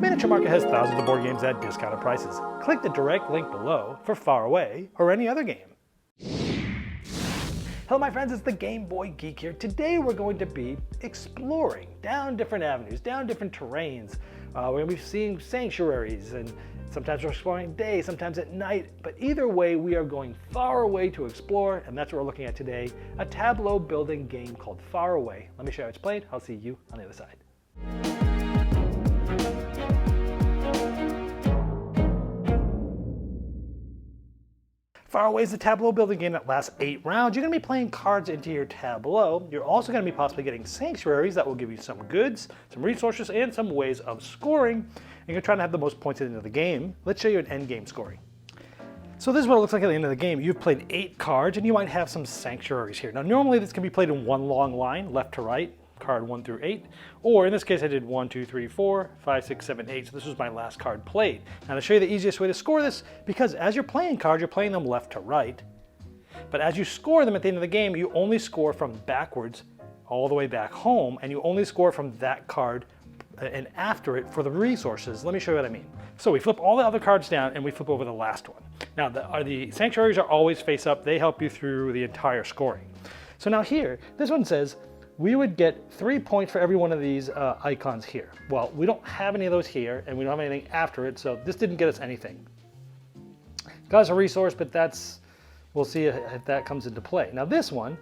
Miniature Market has thousands of board games at discounted prices. Click the direct link below for Faraway or any other game. Hello my friends, it's the Game Boy Geek here. Today we're going to be exploring down different avenues, down different terrains. We're going to be seeing sanctuaries, and sometimes we're exploring day, sometimes at night. But either way, we are going far away to explore, and that's what we're looking at today, a tableau building game called Faraway. Let me show you how it's played. I'll see you on the other side. Faraway is a tableau building game that lasts 8 rounds. You're going to be playing cards into your tableau. You're also going to be possibly getting sanctuaries that will give you some goods, some resources, and some ways of scoring. And you're trying to have the most points at the end of the game. Let's show you an end game scoring. So this is what it looks like at the end of the game. You've played 8 cards, and you might have some sanctuaries here. Now normally this can be played in one long line, left to right, card 1 through 8, or in this case I did 1, 2, 3, 4, 5, 6, 7, 8, so this was my last card played. Now to show you the easiest way to score this, because as you're playing cards, you're playing them left to right, but as you score them at the end of the game, you only score from backwards all the way back home, and you only score from that card and after it for the resources. Let me show you what I mean. So we flip all the other cards down and we flip over the last one. Now the sanctuaries are always face up. They help you through the entire scoring. So now here, this one says, we would get 3 points for every one of these icons here. Well, we don't have any of those here, and we don't have anything after it, so this didn't get us anything. Got us a resource, but we'll see if that comes into play. Now this one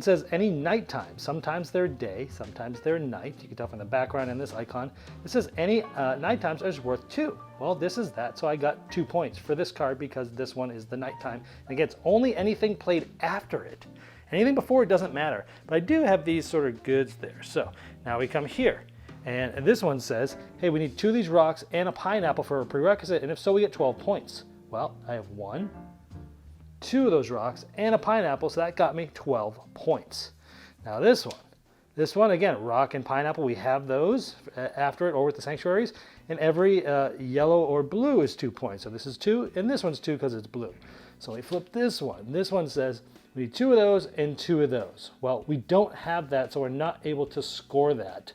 says any nighttime. Sometimes they're day, sometimes they're night. You can tell from the background in this icon. It says any nighttime is worth 2. Well, this is that, so I got 2 points for this card because this one is the nighttime. And it gets only anything played after it. Anything before it doesn't matter, but I do have these sort of goods there. So now we come here, and this one says, hey, we need 2 of these rocks and a pineapple for a prerequisite, and if so, we get 12 points. Well, I have 1, 2 of those rocks and a pineapple, so that got me 12 points. Now this one again, rock and pineapple, we have those after it or with the sanctuaries, and every yellow or blue is 2 points. So this is 2, and this one's 2 because it's blue. So we flip this one. This one says, we need 2 of those and 2 of those. Well, we don't have that, so we're not able to score that.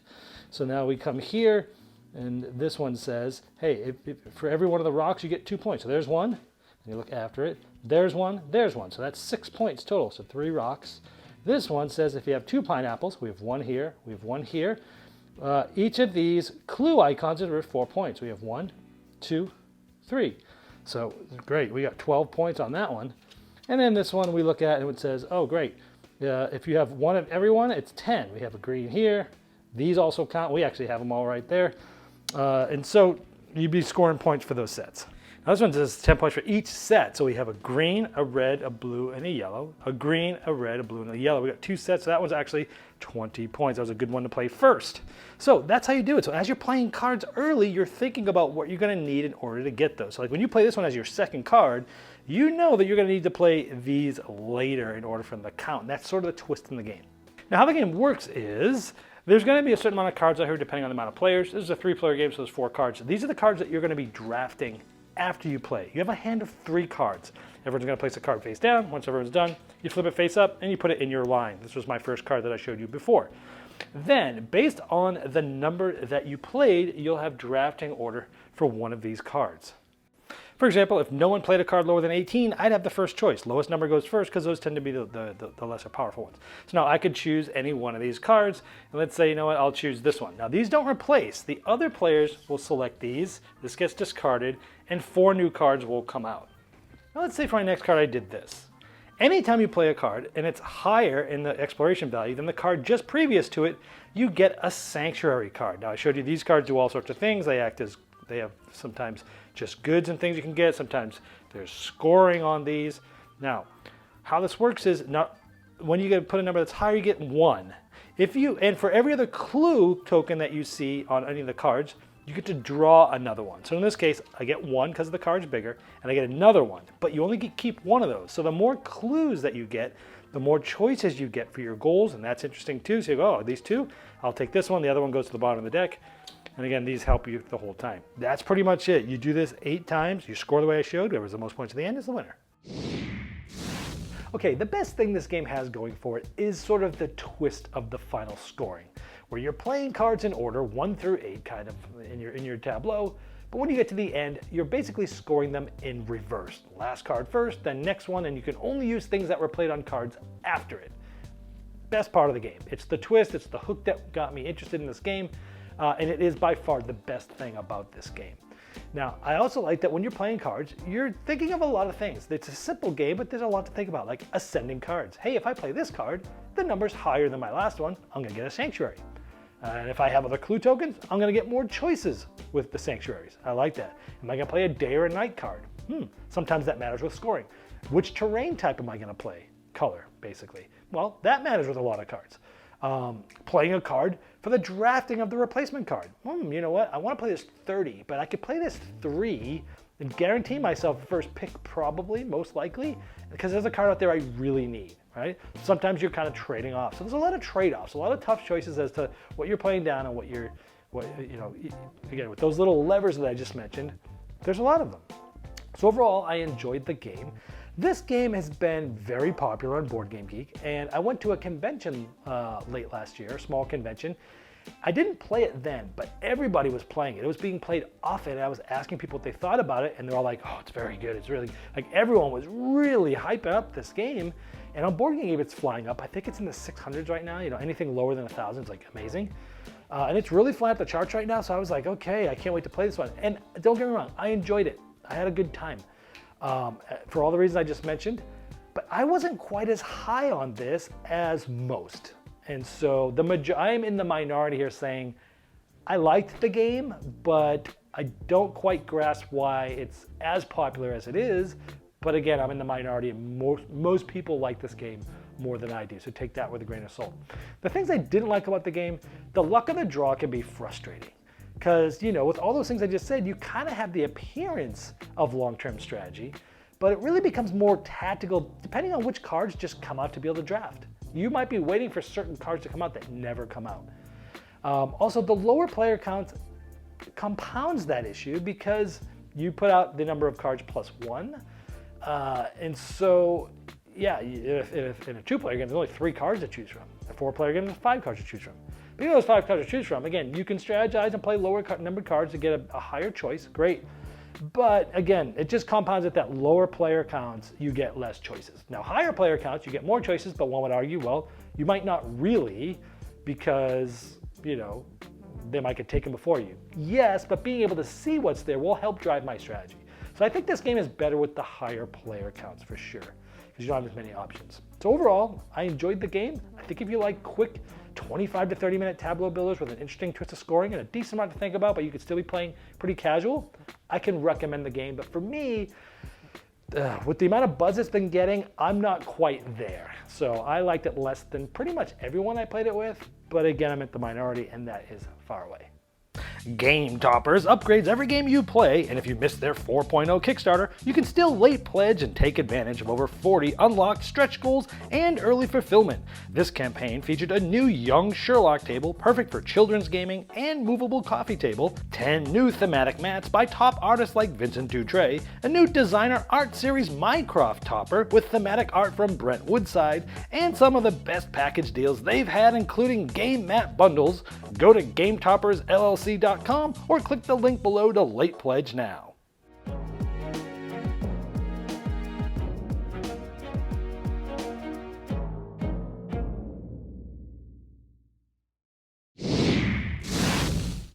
So now we come here, and this one says, hey, if for every one of the rocks, you get 2 points. So there's one, and you look after it. There's one, there's one. So that's 6 points total, so 3 rocks. This one says if you have 2 pineapples, we have 1 here, we have 1 here. Each of these clue icons is worth 4 points. We have 1, 2, 3. So great, we got 12 points on that one. And then this one we look at and it says, oh great, if you have 1 of every one, it's 10. We have a green here. These also count. We actually have them all right there. And so you'd be scoring points for those sets. Now this one says 10 points for each set. So we have a green, a red, a blue, and a yellow. A green, a red, a blue, and a yellow. We got 2 sets, so that one's actually 20 points. That was a good one to play first. So that's how you do it. So as you're playing cards early, you're thinking about what you're going to need in order to get those. So like when you play this one as your second card, you know that you're going to need to play these later in order for them to count. And that's sort of the twist in the game. Now how the game works is, there's going to be a certain amount of cards out here depending on the amount of players. This is a 3-player game, so there's 4 cards. These are the cards that you're going to be drafting after you play. You have a hand of 3 cards. Everyone's going to place a card face down. Once everyone's done, you flip it face up and you put it in your line. This was my first card that I showed you before. Then, based on the number that you played, you'll have drafting order for one of these cards. For example, if no one played a card lower than 18, I'd have the first choice. Lowest number goes first because those tend to be the lesser powerful ones. So now I could choose any one of these cards, and let's say, you know what, I'll choose this one. Now these don't replace. The other players will select these, this gets discarded, and 4 new cards will come out. Now let's say for my next card I did this. Anytime you play a card and it's higher in the exploration value than the card just previous to it, you get a sanctuary card. Now I showed you these cards do all sorts of things. They have sometimes just goods and things you can get. Sometimes there's scoring on these. Now, how this works is when you put a number that's higher, you get 1. And for every other clue token that you see on any of the cards, you get to draw another one. So in this case, I get 1 because the card's bigger, and I get another one. But you only keep 1 of those. So the more clues that you get, the more choices you get for your goals, and that's interesting too. So you go, oh, these 2, I'll take this one. The other one goes to the bottom of the deck. And again, these help you the whole time. That's pretty much it. You do this 8 times, you score the way I showed, whoever's the most points at the end is the winner. Okay, the best thing this game has going for it is sort of the twist of the final scoring. where you're playing cards in order 1 through 8 kind of in your tableau. But when you get to the end, you're basically scoring them in reverse. Last card first, then next one, and you can only use things that were played on cards after it. Best part of the game. It's the twist, it's the hook that got me interested in this game, and it is by far the best thing about this game. Now, I also like that when you're playing cards, you're thinking of a lot of things. It's a simple game, but there's a lot to think about, like ascending cards. Hey, if I play this card, the number's higher than my last one, I'm gonna get a sanctuary. And if I have other clue tokens, I'm gonna get more choices with the sanctuaries. I like that. Am I gonna play a day or a night card? Sometimes that matters with scoring. Which terrain type am I gonna play? Color, basically. Well, that matters with a lot of cards. Playing a card for the drafting of the replacement card. You know what? I want to play this 30, but I could play this 3 and guarantee myself the first pick probably, most likely, because there's a card out there I really need, right? Sometimes you're kind of trading off. So there's a lot of trade-offs, a lot of tough choices as to what you're playing down and again, with those little levers that I just mentioned, there's a lot of them. So overall, I enjoyed the game. This game has been very popular on Board Game Geek, and I went to a convention late last year, a small convention. I didn't play it then, but everybody was playing it. It was being played often, and I was asking people what they thought about it, and they're all like, oh, it's very good. It's really, like everyone was really hyping up this game, and on Board Game Geek, it's flying up. I think it's in the 600s right now. You know, anything lower than 1,000 is like amazing. And it's really flying up the charts right now, so I was like, okay, I can't wait to play this one. And don't get me wrong, I enjoyed it. I had a good time. For all the reasons I just mentioned, but I wasn't quite as high on this as most. And so I'm in the minority here saying I liked the game, but I don't quite grasp why it's as popular as it is. But again, I'm in the minority, and most people like this game more than I do, so take that with a grain of salt. The things I didn't like about the game, the luck of the draw can be frustrating. Because, with all those things I just said, you kind of have the appearance of long-term strategy, but it really becomes more tactical depending on which cards just come out to be able to draft. You might be waiting for certain cards to come out that never come out. Also, the lower player count compounds that issue because you put out the number of cards plus 1. And so, yeah, if in a 2-player game, there's only 3 cards to choose from. A 4-player game, there's 5 cards to choose from. But those 5 cards to choose from, again, you can strategize and play lower numbered cards to get a higher choice. Great. But again, it just compounds at that lower player counts, you get less choices. Now, higher player counts, you get more choices, but one would argue, well, you might not really because, they might get taken before you. Yes, but being able to see what's there will help drive my strategy. So I think this game is better with the higher player counts for sure, because you don't have as many options. So overall, I enjoyed the game. I think if you like quick 25 to 30 minute tableau builders with an interesting twist of scoring and a decent amount to think about, but you could still be playing pretty casual, I can recommend the game. But for me, with the amount of buzz it's been getting, I'm not quite there. So I liked it less than pretty much everyone I played it with. But again, I'm at the minority, and that is Faraway. Game Toppers upgrades every game you play, and if you missed their 4.0 Kickstarter, you can still late pledge and take advantage of over 40 unlocked stretch goals and early fulfillment. This campaign featured a new Young Sherlock table, perfect for children's gaming, and movable coffee table, 10 new thematic mats by top artists like Vincent Dutray, a new designer art series Minecraft topper with thematic art from Brent Woodside, and some of the best package deals they've had, including game mat bundles. Go to GameToppersLLC.com or click the link below to late pledge now.